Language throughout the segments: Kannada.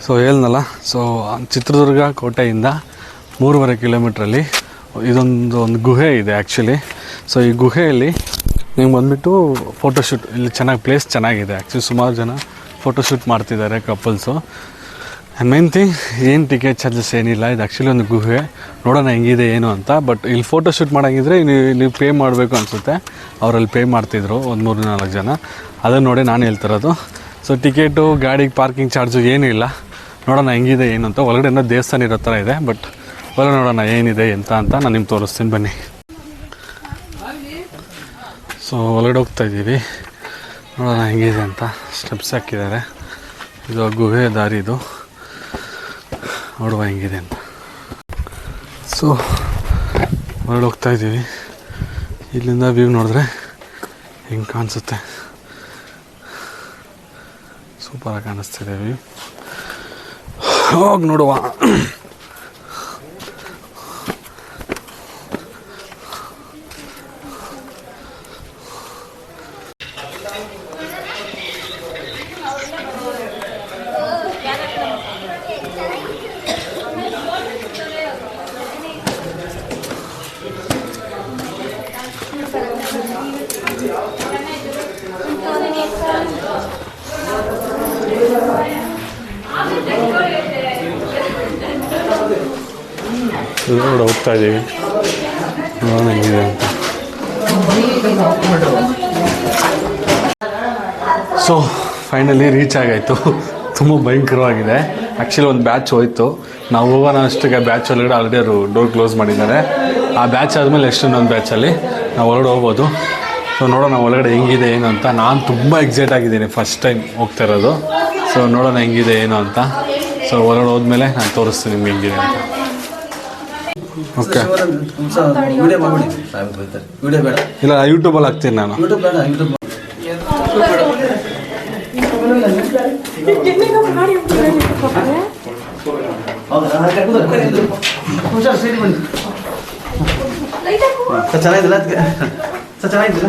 ಸೊ ಹೇಳ್ನಲ್ಲ, ಸೊ ಚಿತ್ರದುರ್ಗ ಕೋಟೆಯಿಂದ 3.5 ಕಿಲೋಮೀಟ್ರಲ್ಲಿ ಒಂದು ಗುಹೆ ಇದೆ ಆ್ಯಕ್ಚುಲಿ. ಸೊ ಈ ಗುಹೆಯಲ್ಲಿ ನಿಮ್ಗೆ ಬಂದುಬಿಟ್ಟು ಫೋಟೋಶೂಟ್, ಇಲ್ಲಿ ಚೆನ್ನಾಗಿ ಪ್ಲೇಸ್ ಚೆನ್ನಾಗಿದೆ ಆ್ಯಕ್ಚುಲಿ. ಸುಮಾರು ಜನ ಫೋಟೋಶೂಟ್ ಮಾಡ್ತಿದ್ದಾರೆ ಕಪಲ್ಸು. ಆ್ಯಂಡ್ ಮೇನ್ ಥಿಂಗ್ ಏನು ಟಿಕೆಟ್ ಚಾರ್ಜಸ್ ಏನಿಲ್ಲ. ಇದು ಆ್ಯಕ್ಚುಲಿ ಒಂದು ಗುಹೆ, ನೋಡೋಣ ಹೆಂಗಿದೆ ಏನು ಅಂತ. ಬಟ್ ಇಲ್ಲಿ ಫೋಟೋಶೂಟ್ ಮಾಡೋಂಗಿದ್ರೆ ನೀವು ಪೇ ಮಾಡಬೇಕು ಅನಿಸುತ್ತೆ. ಅವರಲ್ಲಿ ಪೇ ಮಾಡ್ತಿದ್ರು ಒಂದು 3-4 ಜನ. ಅದನ್ನು ನೋಡಿ ನಾನು ಹೇಳ್ತಿರೋದು. ಸೊ ಟಿಕೆಟು, ಗಾಡಿಗೆ ಪಾರ್ಕಿಂಗ್ ಚಾರ್ಜು ಏನೂ ಇಲ್ಲ. ನೋಡೋಣ ಹೆಂಗಿದೆ ಏನು ಅಂತ. ಒಳಗಡೆ ಏನೋ ದೇವಸ್ಥಾನ ಇರೋ ಥರ ಇದೆ. ಬಟ್ ಒಳಗಡೆ ನೋಡೋಣ ಏನಿದೆ ಅಂತ ನಾನು ನಿಮ್ಗೆ ತೋರಿಸ್ತೀನಿ ಬನ್ನಿ. ಸೊ ಒಳಗಡೆ ಹೋಗ್ತಾಯಿದ್ದೀವಿ, ನೋಡೋಣ ಹೆಂಗಿದೆ ಅಂತ. ಸ್ಟೆಪ್ಸ್ ಹಾಕಿದ್ದಾರೆ, ಇದು ಗುಹೆ ದಾರಿ, ಇದು ನೋಡುವ ಹೆಂಗಿದೆ ಅಂತ. ಸೊ ಹೊರಗಡೆ ಹೋಗ್ತಾಯಿದ್ದೀವಿ. ಇಲ್ಲಿಂದ ವ್ಯೂ ನೋಡಿದ್ರೆ ಹೆಂಗೆ ಕಾಣಿಸುತ್ತೆ, ಸೂಪರಾಗಿ ಕಾಣಿಸ್ತಿದೆ ವ್ಯೂ. ಹೋಗಿ ನೋಡುವ. ನೋಡಿ ಹೋಗ್ತಾ ಇದ್ದೀವಿ, ನೋಡೋಣ ಹೆಂಗಿದೆ ಅಂತ. ಸೊ ಫೈನಲಿ ರೀಚ್ ಆಗಾಯಿತು. ತುಂಬ ಭಯಂಕರವಾಗಿದೆ ಆ್ಯಕ್ಚುಲಿ. ಒಂದು ಬ್ಯಾಚ್ ಹೋಯಿತು, ನಾವು ಹೋಗೋಣ ಅಷ್ಟಕ್ಕೆ ಬ್ಯಾಚ್ ಒಳಗಡೆ ಆಲ್ರೆಡಿ ಅವರು ಡೋರ್ ಕ್ಲೋಸ್ ಮಾಡಿದ್ದಾರೆ. ಆ ಬ್ಯಾಚ್ ಆದಮೇಲೆ ಇನ್ನೊಂದು ಬ್ಯಾಚಲ್ಲಿ ನಾವು ಹೊರಗಡೆ ಹೋಗ್ಬೋದು. ಸೊ ನೋಡೋಣ ಒಳಗಡೆ ಹೆಂಗಿದೆ ಏನು ಅಂತ. ನಾನು ತುಂಬ ಎಕ್ಸೈಟ್ ಆಗಿದ್ದೀನಿ, ಫಸ್ಟ್ ಟೈಮ್ ಹೋಗ್ತಾ ಇರೋದು. ಸೊ ನೋಡೋಣ ಹೆಂಗಿದೆ ಏನು ಅಂತ. ಸೊ ಹೊರಗಡೆ ಹೋದ್ಮೇಲೆ ನಾನು ತೋರಿಸ್ತೀನಿ ನಿಮ್ಗೆ ಹೆಂಗಿದೆ ಅಂತ. ಓಕೆ, ಇಲ್ಲ ಯೂಟ್ಯೂಬಲ್ಲಿ ಹಾಕ್ತೀನಿ ನಾನು. ಚೆನ್ನಾಗಿಲ್ಲ ಚೆನ್ನಾಗಿಲ್ಲ.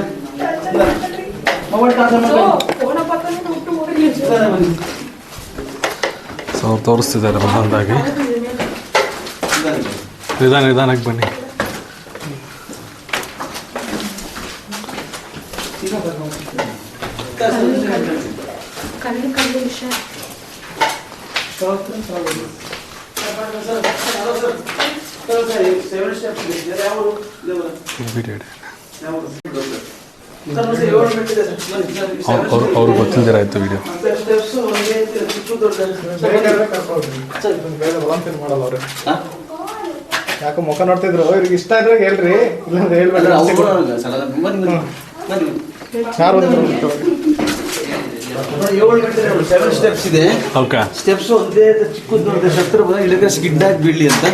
ಸೊ ತೋರಿಸ್ತಿದ್ದಾರೆ ಒಂದೊಂದಾಗಿ. ನಿಧಾನಕ್ಕೆ ಬನ್ನಿ. ಅವ್ರು ಗೊತ್ತಿಲ್ದಿರಾಯ್ತು ವಿಡಿಯೋ. ಯಾಕೆ ಮುಖ ನೋಡ್ತಿದ್ರು, ಇವ್ರಿಗೆ ಇಷ್ಟ ಇದ್ರೆ ಹೇಳ್ರಿ, ಇಲ್ಲಾಂದ್ರೆ ಹೇಳ್ಬೇಡ್ರಿ. ಸ್ಟೆಪ್ಸ್ ಇದೆ. ಸ್ಟೆಪ್ಸ್ ಒಂದೇ ಚಿಕ್ಕದು ಶಸ್ತ್ರ ಇಳಿದ್ರೆ ಸ್ಕಿಡ್ ಆಗಿ ಬೀಳಲಿ ಅಂತ.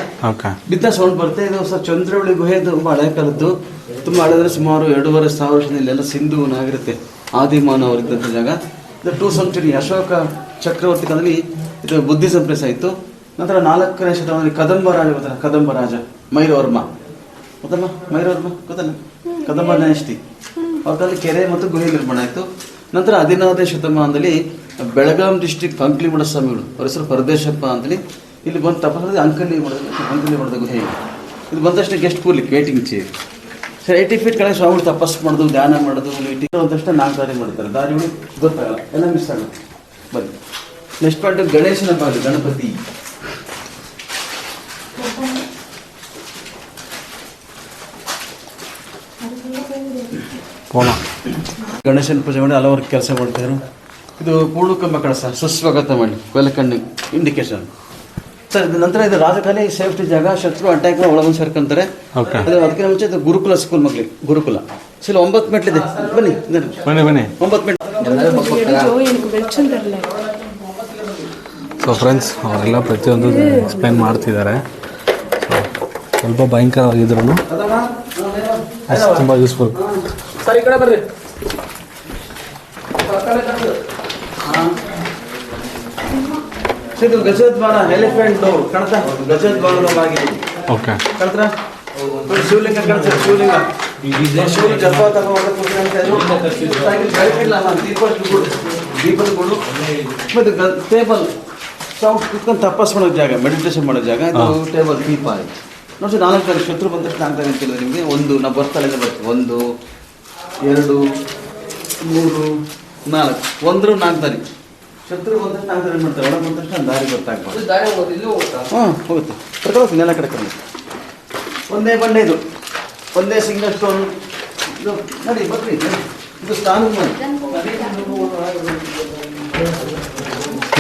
ಬಿದ್ದ ಸೌಂಡ್ ಬರುತ್ತೆ. ಇದು ಚಂದ್ರವಳ್ಳಿ ಗುಹೆ, ತುಂಬ ಹಳೆ ಕಾಲದ್ದು. ತುಂಬ ಹಳೆದ್ರೆ ಸುಮಾರು 2,500 ವರ್ಷದಿಂದ ಇಲ್ಲೆಲ್ಲ ಸಿಂಧು ನಾಗರಿಕತೆ ಆದಿಮಾನವ ಅವರಿದ್ದಂಥ ಜಾಗ. ಇದು 2th century ಅಶೋಕ ಚಕ್ರವರ್ತಿ ಕಾಲದಲ್ಲಿ ಇದು ಬುದ್ಧಿಸಂ ಪ್ಲೇಸ್ ಆಯಿತು. ನಂತರ 4ನೇ ಶತಮಾನದಲ್ಲಿ ಕದಂಬ ರಾಜ ಗೊತ್ತಲ್ಲ, ಕದಂಬ ರಾಜ ಮೈರವರ್ಮ ಗೊತ್ತಲ್ಲ, ಮೈರವರ್ಮ ಗೊತ್ತಲ್ಲ, ಕದಂಬ ಡೈನೆಸ್ಟಿ ಅವ್ರ ಕಾಲದಲ್ಲಿ ಕೆರೆ ಮತ್ತು ಗುಹೆ ನಿರ್ಮಾಣ ಆಯಿತು. ನಂತರ 19ನೇ ಶತಮಾನದಲ್ಲಿ ಬೆಳಗಾಂ ಡಿಸ್ಟ್ರಿಕ್ಟ್ ಅಂಕಲಿಮಠ ಸ್ವಾಮಿಗಳು, ಅವ್ರ ಹೆಸರು ಪರದೇಶಪ್ಪ ಅಂತೇಳಿ, ಇಲ್ಲಿ ಬಂದು ತಪಸ್ಸು ಅಂಕಲಿ ಮಠದ ಗುಹೆ. ಇದು ಬಂದ ತಕ್ಷಣ ಗೆಸ್ಟ್ ಕೂರ್ಲಿಕ್ಕೆ ವೇಟಿಂಗ್ ಚೇರ್. ಸರ್ 80 feet ಕೆಳಗೆ ಸ್ವಾಮಿಗಳು ತಪಸ್ಸು ಮಾಡೋದು, ಧ್ಯಾನ ಮಾಡೋದು, ಮೀಟಿಂಗ್ ಅಂದ ತಕ್ಷಣ 4 ದಾರಿ ಮಾಡ್ತಾರೆ. ದಾರಿಗಳು ಗೊತ್ತಾಗಲ್ಲ, ಎಲ್ಲ ಮಿಸ್ ಆಗುತ್ತೆ. ಬನ್ನಿ ನೆಕ್ಸ್ಟ್ ಪಾಯಿಂಟ್ ಗಣೇಶನ ಬಾಗಿಲು, ಗಣಪತಿ. ಗಣೇಶನ ಪೂಜೆ ಮಾಡಿ ಹಲವಾರು ಕೆಲಸ ಮಾಡ್ತಾರೆ. ಇದು ಪೂರ್ಣಕಂಬ ಕಳಸ, ಸುಸ್ವಾಗತ ಮಾಡಿ ವೆಲ್ಕಮ್ ಇಂಡಿಕೇಶನ್. ಸರ್ ನಂತರ ಇದು ರಾಜಕಾಲಿ ಸೇಫ್ಟಿ ಜಾಗ, ಶತ್ರು ಅಟ್ಯಾಕ್ ಒಳಗೊಂದು ಸೇರ್ಕೊಂತಾರೆ. ಅದಕ್ಕೆ ಮುಂಚೆ ಇದು ಗುರುಕುಲ ಸ್ಕೂಲ್ ಮಕ್ಳಿಗೆ, ಗುರುಕುಲ. ಸರ್ 9 ಮೆಟ್ಲಿದೆ, ಬನ್ನಿ 9 ಮೆಟ್ಲು. ಸೊ ಫ್ರೆಂಡ್ಸ್, ಅವರೆಲ್ಲ ಪ್ರತಿಯೊಂದು ಎಕ್ಸ್ಪ್ಲೈನ್ ಮಾಡ್ತಿದ್ದಾರೆ. ಸ್ವಲ್ಪ ಭಯಂಕರವಾಗಿದ್ರು ತುಂಬ ಯೂಸ್ಫುಲ್. ಸರ್ ಈ ಕಡೆ ಬರ್ರಿ. ಇದು ಗಜದ್ವಾರ, ಎಲಿಫೆಂಟ್ ಡೋರ್ ಕಾಣ್ತಾ, ಗಜದ್ವಾರದ ಬಾಗಿಲು. ಓಕೆ ಕಾಣ್ತಾ, ಶಿವಲಿಂಗ ಕಾಣ್ತಾರೆ, ಶಿವಲಿಂಗ. ದೀಪದ ಗುಡು ಮತ್ತು ಟೇಬಲ್ ಸಾಫ್ಟ್ ಕುತ್ಕೊಂಡು ತಪಸ್ ಮಾಡೋ ಜಾಗ, ಮೆಡಿಟೇಷನ್ ಮಾಡೋ ಜಾಗ. ಇದು ಟೇಬಲ್ ದೀಪ ಆಯ್ತು ನೋಡಿ. 4 ತಾರೀಕು ಶತ್ರು ಬಂದ ತಕ್ಷಣ 4 ತಾರೀಕು ಕೇಳಿದ್ರೆ ನಿಮಗೆ ಒಂದು ನಾವು ಬರ್ತಾಳೆಲ್ಲ ಬರ್ತೀವಿ. 1 2 3 4 1 4 ತಾರೀಕು ಶತ್ರು ಬಂದ ತಕ್ಷಣ 4 ತಾರೀಕು ಮಾಡ್ತಾರೆ. ಒಳಗೆ ಬಂದ ತಕ್ಷಣ ದಾರಿ ಗೊತ್ತಾಗ್ಬೋದು. ಹಾಂ ಹೋಗುತ್ತೆ, ಕರ್ಕೊಂಡು ನೆಲ ಕಡೆ ಕಡೆ. ಒಂದೇ ಬಂಡೆ ಇದು, ಒಂದೇ ಸಿಂಗಲ್ ಸ್ಟೋನ್. ಇದು ನೋಡಿ ಬರ್ರಿ, ಇದು ಸ್ನಾನ ಮಾಡಿ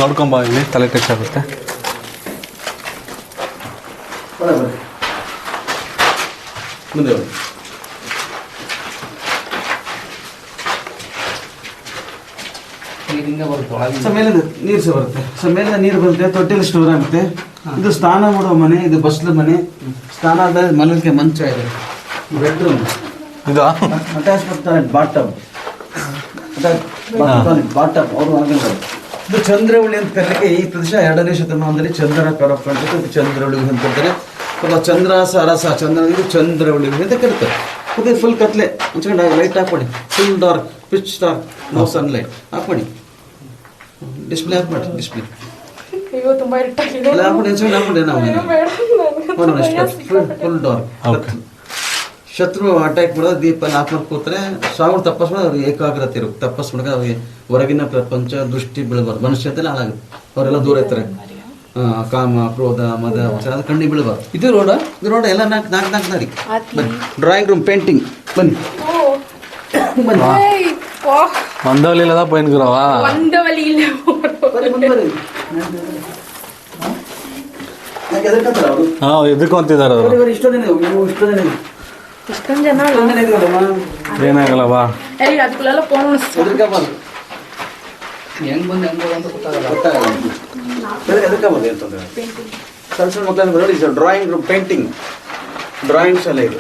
ನೋಡ್ಕೊಂಬ, ಇಲ್ಲಿ ತಲೆ ಟಚ್ ಆಗುತ್ತೆ. ಬರ್ರಿ ಮುಂದೆ ಬನ್ನಿ. ಸೊ ಮೇಲಿಂದ ನೀರು ಸಹ ಬರುತ್ತೆ. ಸೊ ಮೇಲಿಂದ ನೀರು ಬರುತ್ತೆ, ತೊಟ್ಟಿಲಿ ಸ್ಟೋರ್ ಆಗುತ್ತೆ. ಇದು ಸ್ನಾನ ಮಾಡೋ ಮನೆ, ಇದು ಬಸ್ಲು ಮನೆ. ಸ್ನಾನ ಆದ ಮಲಕ್ಕೆ ಮಂಚ ಇದೆ, ಬೆಡ್ರೂಮ್. ಇದು ಅಟ್ಯಾಚ್ಮೆಂಟ್ ಬಾಟಮ್, ಬಾಟಮ್ ಅವರು ಒಳಗಡೆ. ಇದು ಚಂದ್ರವಳ್ಳಿ ಅಂತ ಕರೀಲಿಕ್ಕೆ ಈ ಪ್ರದೇಶ 2ನೇ ಶತಮಾನದಲ್ಲಿ ಚಂದ್ರನ ಕರಪ್ಕೊಂಡಿದ್ದು. ಇದು ಚಂದ್ರವಳ್ಳಿ ಅಂತ ಹೇಳ್ತಾರೆ. ಸ್ವಲ್ಪ ಚಂದ್ರ ಸರಸ ಚಂದ್ರ, ಇದು ಚಂದ್ರವಳ್ಳಿ ಅಂತ ಕರೀತಾರೆ. ಇದು ಫುಲ್ ಕತ್ಲೆ ಹಂಚ್ಕೊಂಡು ಲೈಟ್ ಹಾಕ್ಬಿಡಿ. Full dark, pitch dark, no sunlight ಹಾಕ್ಬಿಡಿ. ಡಿಸ್ಪ್ಲೇ ಹಾಕ್ಬಿಡಿ, ಡಿಸ್ಪ್ಲೇ ತುಂಬಾ ಇಟ್ಟಾಗಿದೆ. ಹಾಕ್ಬಿಡಿ, ಹಂಚ್ಕೊಂಡು ಹಾಕ್ಬಿಡಿ. ನಾವು ಫುಲ್ ಡಾರ್ಕ್. ಶತ್ರು ಅಟ್ಯಾಕ್ ಮಾಡೋದು ದೀಪ ಆಫ್ ಮಾಡಿ ಕೂತ್ರೆ ಸಾವಿರ ತಪಸ್ ಮಾಡೋದು ಅವ್ರಿಗೆ ಏಕಾಗ್ರತೆ ಇರುತ್ತೆ. ತಪಸ್ ಮಾಡಿದ್ರೆ ಅವ್ರಿಗೆ ಹೊರಗಿನ ಪ್ರಪಂಚ ದೃಷ್ಟಿ ಬೀಳಬಾರ್ದು. ಮನುಷ್ಯ ಅಂತೆಲ್ಲ ಹಾಳಾಗುತ್ತೆ, ಅವರೆಲ್ಲ ದೂರ ಇರ್ತಾರೆ. ಕಾಮ, ಕ್ರೋಧ, ಮದ, ಅದು ಕಣ್ಣಿ ಬೀಳಬಾರ್ದು. ಇದು ರೋಡ, ಇದು ರೋಡ ಎಲ್ಲ 4 ತಾರೀಕು. ಬನ್ನಿ, ಡ್ರಾಯಿಂಗ್ ರೂಮ್, ಪೇಂಟಿಂಗ್, ಬನ್ನಿ ಬನ್ನಿ. ಒಂದವಲಿಲ್ಲದ ಪೈನ್ಗುರವಾ ಹಾಂ ಎದ್ಕೊಂತಿದ್ದಾರೆ ಅವರು. ಇಷ್ಟೊಂದು ಜನ ಏನಾಗಲ್ಲವಾ ಅದಕ್ಕೆಲ್ಲ ಫೋನ್ ಸಣ್ಣ ಸಣ್ಣ ಮಕ್ಕಳನ್ನ ನೋಡಿ. ಡ್ರಾಯಿಂಗ್ ರೂಮ್, ಪೇಂಟಿಂಗ್, ಡ್ರಾಯಿಂಗ್ ಶಾಲೆ ಇದು.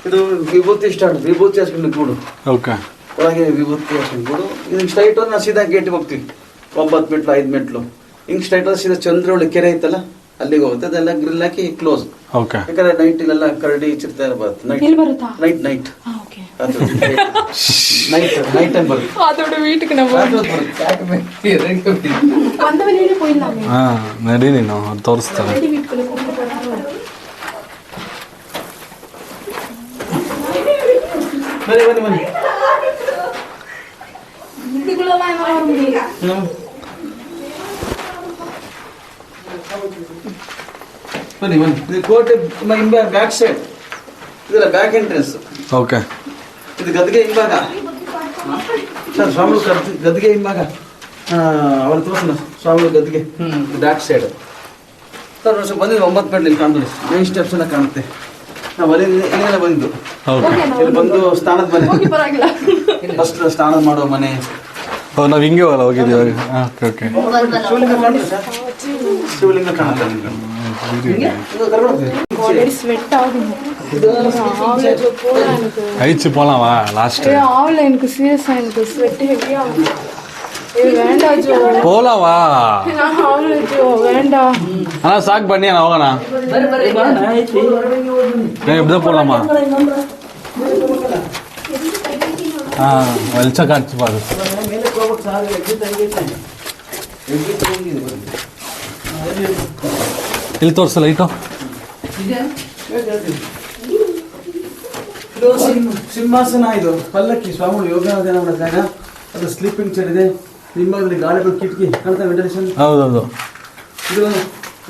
ಇದು ವಿಭೂತಿ ಸ್ಟಾರ್ಟ್, ವಿಭೂತಿ ಹಾಸ್ಕೊಂಡು ಕೂಡು. ಓಕೆ, ಒಳಗೆ ವಿಭೂತಿ ಹಾಸ್ಕೊಂಡು ಕೂಡು. ಇದಕ್ಕೆ ಸ್ಟ್ರೈಟ್ ಹೋದ್ರೆ ನಾವು ಸೀದಾ ಗೇಟಿಗೆ ಹೋಗ್ತೀವಿ. 9 ಮೆಟ್ಲು 5 ಮೆಟ್ಲು ಹಿಂಗೆ ಸ್ಟ್ರೈಟ್ ಹೋದ್ರೆ ಸೀದಾ ಚಂದ್ರವಳ್ಳಿ ಕೆರೆ ಐತಲ್ಲ ಅಲ್ಲಿಗೆ ಹೋಗುತ್ತೆ. ಅದೆಲ್ಲ ಗ್ರಿಲ್ ಹಾಕಿ ಕ್ಲೋಸ್. ಓಕೆ, ಯಾಕಂದ್ರೆ ನೈಟ್ ಇಲ್ಲೆಲ್ಲ ಕರಡಿ ಚಿರ್ತಾ ಇರಬಾರ್ದು. Night night night night time ಬರುತ್ತೆ. ಹಾಂ ನಡಿ, ನೀನು ಅದು ತೋರಿಸ್ತಾರೆ. ಬನ್ನಿ ಬನ್ನಿ ಬನ್ನಿ. ಬನ್ನಿ ಬನ್ನಿ. ಇದು ಕೋಟೆ ಬ್ಯಾಕ್ ಸೈಡ್, ಇದೆಲ್ಲ ಬ್ಯಾಕ್ ಎಂಟ್ರೆನ್ಸ್. ಓಕೆ, ಇದು ಗದ್ಗೆ ಹಿಂಭಾಗ ಸರ್. ಸ್ವಾಮಿಗಳು ಗದ್ಗೆ ಹಿಂಭಾಗ ಅವ್ರು ತೋರಿಸೋಣ. ಸ್ವಾಮಿಗಳು ಗದ್ಗೆ ಬ್ಯಾಕ್ ಸೈಡ್ ಸರ್. ವರ್ಷ ಬಂದಿದ್ದು 9 ಮೆಟ್ಲು ಇಲ್ಲಿ ಕಾಣ್ತದೆ. ಮೇನ್ ಸ್ಟೆಪ್ಸ್ ಎಲ್ಲ ಕಾಣುತ್ತೆ. ನಾವು ಇಲ್ಲೆಲ್ಲ ಬಂದಿದ್ದು. ಇಲ್ಲಿ ಬಂದು ಸ್ನಾನದ ಮನೆ, ಫಸ್ಟ್ ಸ್ನಾನ ಮಾಡೋ ಮನೆ. ನಾವು ಹಿಂಗೆ ಹೋಗಿದ್ದೀವಿ. ಓಕೆ ಓಕೆ, ಶಿವಲಿಂಗ ಕಾಣುತ್ತೆ ಸರ್. ಶಿವಲಿಂಗ ಕಾಣುತ್ತೆ. ஐச்சு போலாமா லாஸ்ட் ஆவல எனக்கு சீரியஸா எனக்கு ஸ்வெட் ஹெவியா வேண்டாம் ஜோ போலாம் வா நான் ஆவல ஜோ வேண்டாம் انا சாக் பண்ணி நான் ಹೋಗೋಣ இப்படி போலாமா வெளிச்ச காட்சி பாரு ಇಲ್ಲಿ ತೋರಿಸ ಲೈಟು ಇದು ಸಿಂಹಾಸನ. ಇದು ಪಲ್ಲಕ್ಕಿ ಸ್ವಾಮಿಗಳು ಯೋಗಾಸನ ಮಾಡಿದಾಗ ಅದು ಸ್ಲೀಪಿಂಗ್ ಚೇರ್ ಇದೆ. ನಿಮ್ಮಲ್ಲಿ ಗಾಳಿಗಳು ಕಿಟಕಿ ಕಾಣ್ತಾ ವೆಂಟಿಲೇಷನ್. ಹೌದೌದು. ಇದು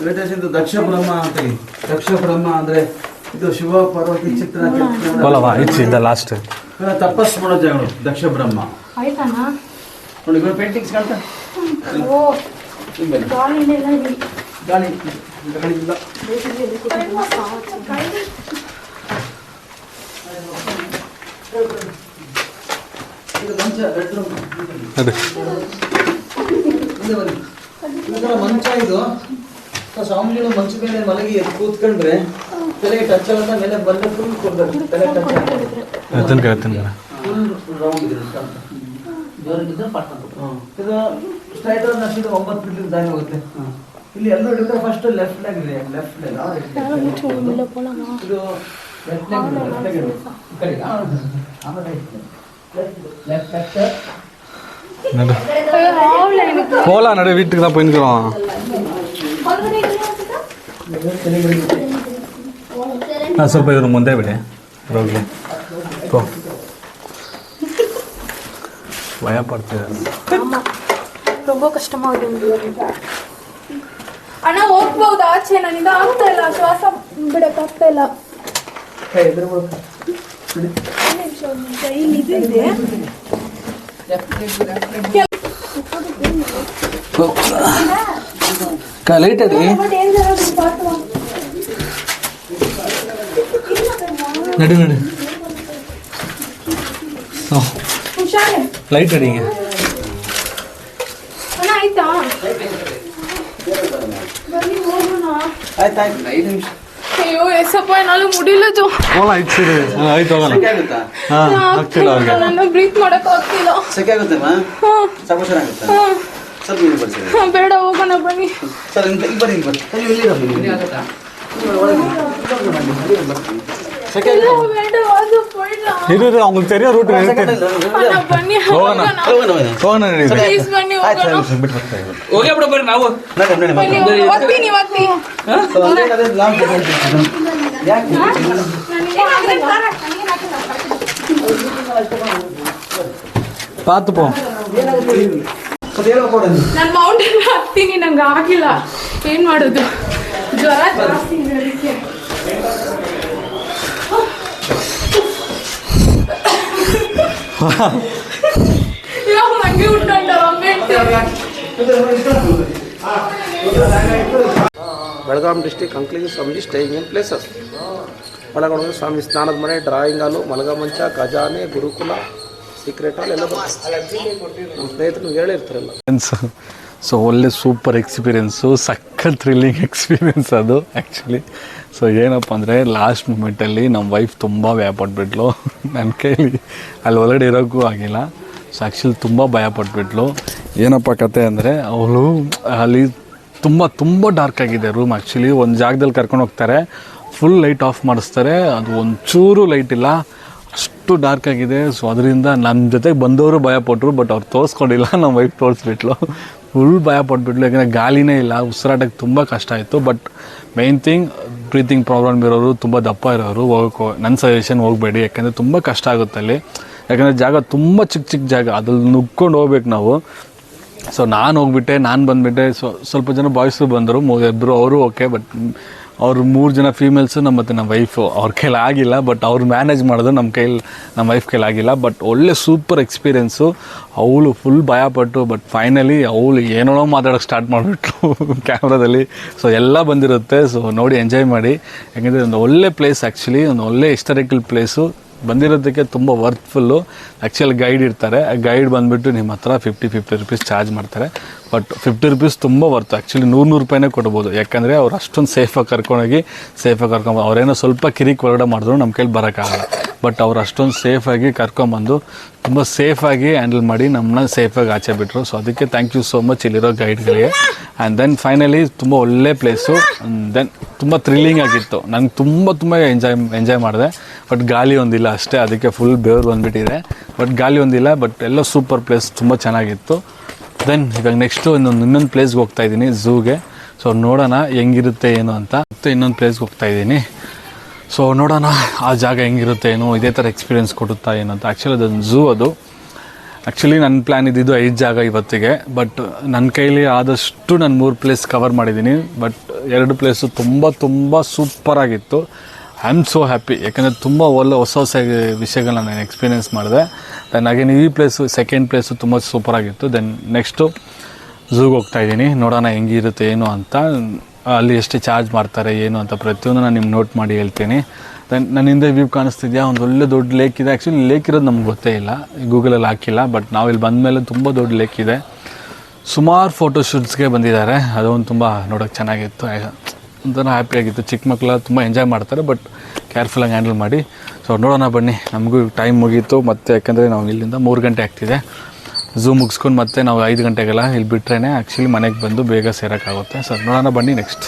ವೆಂಟಿಲೇಷನ್. ಇದು ದಕ್ಷ ಬ್ರಹ್ಮ ಅಂತ ಹೇಳಿ. ದಕ್ಷ ಬ್ರಹ್ಮ ಅಂದ್ರೆ ಇದು ಶಿವ ಪಾರ್ವತಿ ಚಿತ್ರ ಲಾಸ್ಟ್ ತಪಸ್ ಮಾಡೋ ಜಾಗಗಳು. ದಕ್ಷ ಬ್ರಹ್ಮ ಆಯ್ತಾನಾ ನೋಡಿ. ಪೇಂಟಿಂಗ್ಸ್ ಕಾಣ್ತಾ ಓ ಗಾಳಿ ಇಲ್ಲ ಗಾಳಿ ಗಾಳಿ ಇಲ್ಲ. ಇದು ಮಂಚ, ಬೆಡ್ರೂಮ್. ಮಂಚ ಇದು. ಸ್ವಾಮಿಗಳು ಮಂಚ ಮೇಲೆ ಮಲಗಿ ಕೂತ್ಕೊಂಡ್ರೆ ತಲೆ ಟಚ್ ಆಗುತ್ತೆ. ಮೇಲೆ ಬಂದ ಫುಲ್ ಕೊಡ್ಬೇಕು. ತಲೆ ಟಚ್ ಆಗುತ್ತೆ. ರೌಂಡ್ ಇದೆ. ಇದು ಸ್ಟ್ರೈಟ್ ನಶೀದ 9 ಫೀಟ್ ದಾರಿ ಹೋಗುತ್ತೆ. ಇಲ್ಲಿ ಎಲ್ಲ ಹಿಡಿದ್ರೆ ಫಸ್ಟ್ ಲೆಫ್ಟ್ ಲೆಗ್ ಇದೆ. ಲೆಫ್ಟ್ ಲೆಗ್ ಇದು ಲೆಫ್ಟ್ ಲೆಗ್. ಲೆಫ್ಟ್ ಲೆಫ್ಟ್ நடு ஆன்லைன் போகலாம் நடு வீட்டுக்கு தான் போயிருக்கிறோம். நான் ಸ್ವಲ್ಪ ಇವರು ಮುಂದೆ ಬಿಡಿ ಹೋಗ್ಲಿ ಗೋ ಭಯ ಪಡ್ತಿದ್ದಾರೆ. ரொம்ப கஷ்டமா இருக்கு. ಅಣ್ಣ ಹೋಗ್ಬಹುದು ಆಚೆ, ನನ್ನಿಂದ ಆಗ್ತಾ ಇಲ್ಲ, ಶ್ವಾಸ ಬಿಡಕ್ ಆಗ್ತಾ ಇಲ್ಲ. ಲೈಟ್ ಅಡಿ ನಡಿ ನಡಿ ಹುಷಾರೆ ಲೈಟ್ ಅಡಿಗೆ ಅಣ್ಣ ಆಯ್ತಾ ಬನ್ನಿ ಹೋಗೋಣ. ಆಯ್ತಾಯ್ತು 5 ನಿಮಿಷ. ಅಯ್ಯೋ ಎಸಪ್ಪ ಎನ್ನಾಲು ಮುಡಿಲದು. ಹೋಲ ಆಯ್ತು ಸರಿ ಆಯ್ತು ಹೋಗೋಣ. ಸೆಕೆ ಆಗುತ್ತಾ? ಹಾಂ ಆಗ್ತಿಲ್ಲ ಅವ್ರಿಗೆ. ನನ್ನ ಬ್ರೀತ್ ಮಾಡಕ್ ಆಗ್ತಿಲ್ಲ. ಸೆಕೆ ಆಗುತ್ತಮ್ಮ? ಸ್ವಲ್ಪ ಚೆನ್ನಾಗುತ್ತಾ? ಸ್ವಲ್ಪ ಇಲ್ಲಿ ಬರ್ತೀವಿ. ಬೇಡ ಹೋಗೋಣ ಬನ್ನಿ. ಸರ್ ಇಲ್ಲಿ ಬನ್ನಿ, ಇಲ್ಲಿ ಬನ್ನಿ. ನೀವು ಇಲ್ಲಿ ಆಗುತ್ತಾ? ಸೆಕೆ ಇಲ್ಲ ಆಗುತ್ತಾ? ಬೇಡ ಅದು ಬೇಡ. ಇರು ಅವ್ங்களுக்கு தெரியும் ರೂಟ್ ಅಣ್ಣ ಬನ್ನಿ ಹೋಗೋಣ ಹೋಗೋಣ ನಡಿ ಪ್ಲೀಸ್ ಬನ್ನಿ ಆಯ್ತು ಹೋಗೋಣ. ಸರ್ ಬಿಟ್ಟು ಬರ್ತಾ ಇದ್ದೀನಿ. ಹೋಗಿ ಬಿಡ ಬರ್ರಿ ನಾವು ಬನ್ನಿ ಹೋಗ್ತೀನಿ ಹೋಗ್ತೀನಿ. ಅದೇ ಲಾಂಗ್ ಯಾಕೆ பார்த்து போ. ನಾನು ಮೌಂಟೇನ್ ಹತ್ತೀನಿ, ನಂಗೆ ಆಗಿಲ್ಲ. ಏನ್ ಮಾಡೋದು, ಜ್ವರ ಜಾಸ್ತಿ ಇದೆ ಅದಕ್ಕೆ. ಇವಾಗ ನಂಗೆ ಉಂಟು ಬೆಳಗಾಂ ಡಿಸ್ಟಿಕ್ ಅಂಕ್ಲಿಂಗ್ ಸ್ವಾಮೀಜಿ ಸ್ಟೇಯಿಂಗ್ ಇನ್ ಪ್ಲೇಸಸ್ ಒಳಗಡೆ ಸ್ವಾಮಿ ಸ್ನಾನದ ಮನೆ, ಡ್ರಾಯಿಂಗ್ ಹಾಲು, ಮಲಗಮಂಚ, ಖಜಾನೆ, ಗುರುಕುಲ, ಸೀಕ್ರೆಟ್ ಹಾಲ್ ಎಲ್ಲ ನಮ್ಮ ಸ್ನೇಹಿತರು ಹೇಳಿರ್ತಾರಲ್ಲ. ಸೊ ಒಳ್ಳೆ ಸೂಪರ್ ಎಕ್ಸ್ಪೀರಿಯೆನ್ಸು, ಸಖತ್ ಥ್ರಿಲ್ಲಿಂಗ್ ಎಕ್ಸ್ಪೀರಿಯೆನ್ಸ್ ಅದು ಆ್ಯಕ್ಚುಲಿ. ಸೊ ಏನಪ್ಪ ಅಂದರೆ ಲಾಸ್ಟ್ ಮೂಮೆಂಟಲ್ಲಿ ನಮ್ಮ ವೈಫ್ ತುಂಬ ಭಯಪಟ್ಬಿಟ್ಲು. ನನ್ನ ಕೈಲಿ ಅಲ್ಲಿ ಒಳಗಡೆ ಇರೋಕ್ಕೂ ಆಗಿಲ್ಲ. ಸೊ ಆ್ಯಕ್ಚುಲಿ ತುಂಬ ಭಯಪಟ್ಬಿಟ್ಲು. ಏನಪ್ಪ ಕತೆ ಅಂದರೆ ಅವಳು ಅಲ್ಲಿ ತುಂಬ ಡಾರ್ಕ್ ಆಗಿದೆ ರೂಮ್. ಆ್ಯಕ್ಚುಲಿ ಒಂದು ಜಾಗದಲ್ಲಿ ಕರ್ಕೊಂಡು ಹೋಗ್ತಾರೆ, ಫುಲ್ ಲೈಟ್ ಆಫ್ ಮಾಡಿಸ್ತಾರೆ, ಅದು ಒಂಚೂರು ಲೈಟ್ ಇಲ್ಲ, ಅಷ್ಟು ಡಾರ್ಕ್ ಆಗಿದೆ. ಸೊ ಅದರಿಂದ ನನ್ನ ಜೊತೆಗೆ ಬಂದವರು ಭಯಪಟ್ಟರು, ಬಟ್ ಅವ್ರು ತೋರಿಸ್ಕೊಂಡಿಲ್ಲ, ನಮ್ಮ ವೈಫ್ ತೋರಿಸ್ಬಿಟ್ಲು. ಫುಲ್ ಭಯಪಟ್ಬಿಟ್ಲು, ಯಾಕಂದರೆ ಗಾಳಿನೇ ಇಲ್ಲ, ಉಸಿರಾಟಕ್ಕೆ ತುಂಬ ಕಷ್ಟ ಆಯಿತು. But main thing breathing problem ಇರೋರು, ತುಂಬ ದಪ್ಪ ಇರೋರು ಹೋಗೋಕೆ ನನ್ನ ಸಜೆಷನ್ ಹೋಗಬೇಡಿ, ಯಾಕೆಂದರೆ ತುಂಬ ಕಷ್ಟ ಆಗುತ್ತೆ ಅಲ್ಲಿ. ಯಾಕಂದರೆ ಜಾಗ ತುಂಬ ಚಿಕ್ಕ ಜಾಗ, ಅದ್ರಲ್ಲಿ ನುಗ್ಕೊಂಡು ಹೋಗ್ಬೇಕು ನಾವು. ಸೊ ನಾನು ಹೋಗ್ಬಿಟ್ಟೆ, ನಾನು ಬಂದುಬಿಟ್ಟೆ. ಸ್ವಲ್ಪ ಜನ ಬಾಯ್ಸು ಬಂದರು, ಇಬ್ಬರು ಅವರು ಓಕೆ. ಬಟ್ ಅವರು 3 ಜನ ಫೀಮೇಲ್ಸು ಮತ್ತು ನಮ್ಮ ವೈಫು ಅವ್ರ ಕೈಲಿ ಆಗಿಲ್ಲ. ಬಟ್ ಅವ್ರು ಮ್ಯಾನೇಜ್ ಮಾಡೋದು, ನಮ್ಮ ವೈಫ್ ಕೈಲಿ ಆಗಿಲ್ಲ. ಬಟ್ ಒಳ್ಳೆ ಸೂಪರ್ ಎಕ್ಸ್ಪೀರಿಯೆನ್ಸು. ಅವಳು ಫುಲ್ ಭಯಪಟ್ಟು, ಬಟ್ ಫೈನಲಿ ಅವಳು ಏನೋ ಮಾತಾಡೋಕ್ಕೆ ಸ್ಟಾರ್ಟ್ ಮಾಡಿಬಿಟ್ಲು ಕ್ಯಾಮ್ರಾದಲ್ಲಿ. ಸೊ ಎಲ್ಲ ಬಂದಿರುತ್ತೆ, ಸೊ ನೋಡಿ ಎಂಜಾಯ್ ಮಾಡಿ. ಯಾಕೆಂದರೆ ಒಂದು ಒಳ್ಳೆ ಪ್ಲೇಸ್, ಆ್ಯಕ್ಚುಲಿ ಒಂದು ಒಳ್ಳೆ ಹಿಸ್ಟಾರಿಕಲ್ ಪ್ಲೇಸು. ಬಂದಿರೋದಕ್ಕೆ ತುಂಬ ವರ್ತ್ಫುಲ್ಲು. ಆ್ಯಕ್ಚುಲಿ ಗೈಡ್ ಇರ್ತಾರೆ, ಆ ಗೈಡ್ ಬಂದುಬಿಟ್ಟು ನಿಮ್ಮ ಹತ್ರ 50 ರೂಪೀಸ್ ಚಾರ್ಜ್ ಮಾಡ್ತಾರೆ. ಬಟ್ 50 ರೂಪೀಸ್ ತುಂಬ ವರ್ತು. ಆ್ಯಕ್ಚುಲಿ 100 ರೂಪಾಯಿನೇ ಕೊಡ್ಬೋದು, ಯಾಕಂದರೆ ಅವ್ರು ಅಷ್ಟೊಂದು ಸೇಫಾಗಿ ಕರ್ಕೊಂಡೋಗಿ ಕರ್ಕೊಂಬ. ಅವರೇನೋ ಸ್ವಲ್ಪ ಕಿರಿಕ್ ಒಳಗಡೆ ಮಾಡಿದ್ರು ನಮ್ಮ ಕೈಲಿ ಬರೋಕ್ಕಾಗಲ್ಲ. ಬಟ್ ಅವ್ರು ಅಷ್ಟೊಂದು ಸೇಫಾಗಿ ಕರ್ಕೊಂಬಂದು ತುಂಬ ಸೇಫಾಗಿ ಹ್ಯಾಂಡಲ್ ಮಾಡಿ ನಮ್ಮನ್ನ ಸೇಫಾಗಿ ಆಚೆ ಬಿಟ್ಟರು. ಸೊ ಅದಕ್ಕೆ ಥ್ಯಾಂಕ್ ಯು ಸೋ ಮಚ್ ಇಲ್ಲಿರೋ ಗೈಡ್ಗಳಿಗೆ. ಆ್ಯಂಡ್ ದೆನ್ ಫೈನಲಿ ತುಂಬ ಒಳ್ಳೆ ಪ್ಲೇಸು. ದೆನ್ ತುಂಬ ಥ್ರಿಲ್ಲಿಂಗ್ ಆಗಿತ್ತು. ನಂಗೆ ತುಂಬ ಎಂಜಾಯ್ ಮಾಡಿದೆ. ಬಟ್ ಗಾಳಿ ಒಂದಿಲ್ಲ ಅಷ್ಟೇ, ಅದಕ್ಕೆ ಫುಲ್ ಬೆವರು ಬಂದುಬಿಟ್ಟಿದೆ. ಬಟ್ ಗಾಳಿ ಒಂದಿಲ್ಲ, ಬಟ್ ಎಲ್ಲ ಸೂಪರ್ ಪ್ಲೇಸ್, ತುಂಬ ಚೆನ್ನಾಗಿತ್ತು. ದೆನ್ ಇವಾಗ ನೆಕ್ಸ್ಟು ಇನ್ನೊಂದು ಪ್ಲೇಸ್ಗೆ ಹೋಗ್ತಾಯಿದ್ದೀನಿ, ಝೂಗೆ. ಸೊ ನೋಡೋಣ ಹೆಂಗಿರುತ್ತೆ ಏನು ಅಂತ. ಮತ್ತು ಇನ್ನೊಂದು ಪ್ಲೇಸ್ಗೆ ಹೋಗ್ತಾಯಿದ್ದೀನಿ. ಸೊ ನೋಡೋಣ ಆ ಜಾಗ ಹೆಂಗಿರುತ್ತೆ ಏನು, ಇದೇ ಥರ ಎಕ್ಸ್ಪೀರಿಯೆನ್ಸ್ ಕೊಡುತ್ತಾ ಏನು ಅಂತ. ಆ್ಯಕ್ಚುಲಿ ಅದೊಂದು ಝೂ ಅದು. ಆ್ಯಕ್ಚುಲಿ ನನ್ನ ಪ್ಲ್ಯಾನ್ ಇದ್ದಿದ್ದು 5 ಜಾಗ ಇವತ್ತಿಗೆ. ಬಟ್ ನನ್ನ ಕೈಲಿ ಆದಷ್ಟು ನಾನು 3 ಪ್ಲೇಸ್ ಕವರ್ ಮಾಡಿದ್ದೀನಿ. ಬಟ್ 2 ಪ್ಲೇಸು ತುಂಬ ಸೂಪರಾಗಿತ್ತು. ಐ ಆಮ್ ಸೋ ಹ್ಯಾಪಿ, ಯಾಕಂದರೆ ತುಂಬ ಒಳ್ಳೆ ಹೊಸ ವಿಷಯಗಳನ್ನ ನಾನು ಎಕ್ಸ್ಪೀರಿಯೆನ್ಸ್ ಮಾಡಿದೆ. ದೆನ್ ಹಾಗೆ ಈ ಪ್ಲೇಸು, ಸೆಕೆಂಡ್ ಪ್ಲೇಸು ತುಂಬ ಸೂಪರಾಗಿತ್ತು. ದೆನ್ ನೆಕ್ಸ್ಟು ಝೂಗೆ ಹೋಗ್ತಾಯಿದ್ದೀನಿ, ನೋಡೋಣ ಹೆಂಗಿರುತ್ತೆ ಏನು ಅಂತ. ಅಲ್ಲಿ ಎಷ್ಟು ಚಾರ್ಜ್ ಮಾಡ್ತಾರೆ ಏನು ಅಂತ ಪ್ರತಿಯೊಂದು ನಾನು ನಿಮ್ಗೆ ನೋಟ್ ಮಾಡಿ ಹೇಳ್ತೀನಿ. ದೆನ್ ನನ್ನ ಹಿಂದೆ ವ್ಯೂ ಕಾಣಿಸ್ತಿದ್ಯಾ, ಒಂದು ಒಳ್ಳೆ ದೊಡ್ಡ ಲೇಕ್ ಇದೆ. ಆ್ಯಕ್ಚುಲಿ ಲೇಕ್ ಇರೋದು ನಮ್ಗೆ ಗೊತ್ತೇ ಇಲ್ಲ, ಗೂಗಲಲ್ಲಿ ಹಾಕಿಲ್ಲ. ಬಟ್ ನಾವು ಇಲ್ಲಿ ಬಂದಮೇಲೆ ತುಂಬ ದೊಡ್ಡ ಲೇಕ್ ಇದೆ. ಸುಮಾರು ಫೋಟೋಶೂಟ್ಸ್ಗೆ ಬಂದಿದ್ದಾರೆ, ಅದೊಂದು ತುಂಬ ನೋಡೋಕ್ಕೆ ಚೆನ್ನಾಗಿತ್ತು, ಒಂಥರ ಹ್ಯಾಪಿಯಾಗಿತ್ತು. ಚಿಕ್ಕ ಮಕ್ಕಳು ತುಂಬ ಎಂಜಾಯ್ ಮಾಡ್ತಾರೆ, ಬಟ್ ಕೇರ್ಫುಲ್ಲಾಗಿ ಹ್ಯಾಂಡಲ್ ಮಾಡಿ. ಸೊ ನೋಡೋಣ ಬನ್ನಿ. ನಮಗೂ ಟೈಮ್ ಮುಗೀತು ಮತ್ತು, ಯಾಕಂದರೆ ನಾವು ಇಲ್ಲಿಂದ 3 ಗಂಟೆ ಆಗ್ತಿದೆ. ಝೂ ಮುಗಿಸ್ಕೊಂಡು ಮತ್ತೆ ನಾವು 5 ಗಂಟೆಗೆಲ್ಲ ಇಲ್ಲಿ ಬಿಟ್ರೇ ಆ್ಯಕ್ಚುಲಿ ಮನೆಗೆ ಬಂದು ಬೇಗ ಸೇರೋಕ್ಕಾಗುತ್ತೆ. ಸೊ ನೋಡೋಣ ಬನ್ನಿ ನೆಕ್ಸ್ಟ್.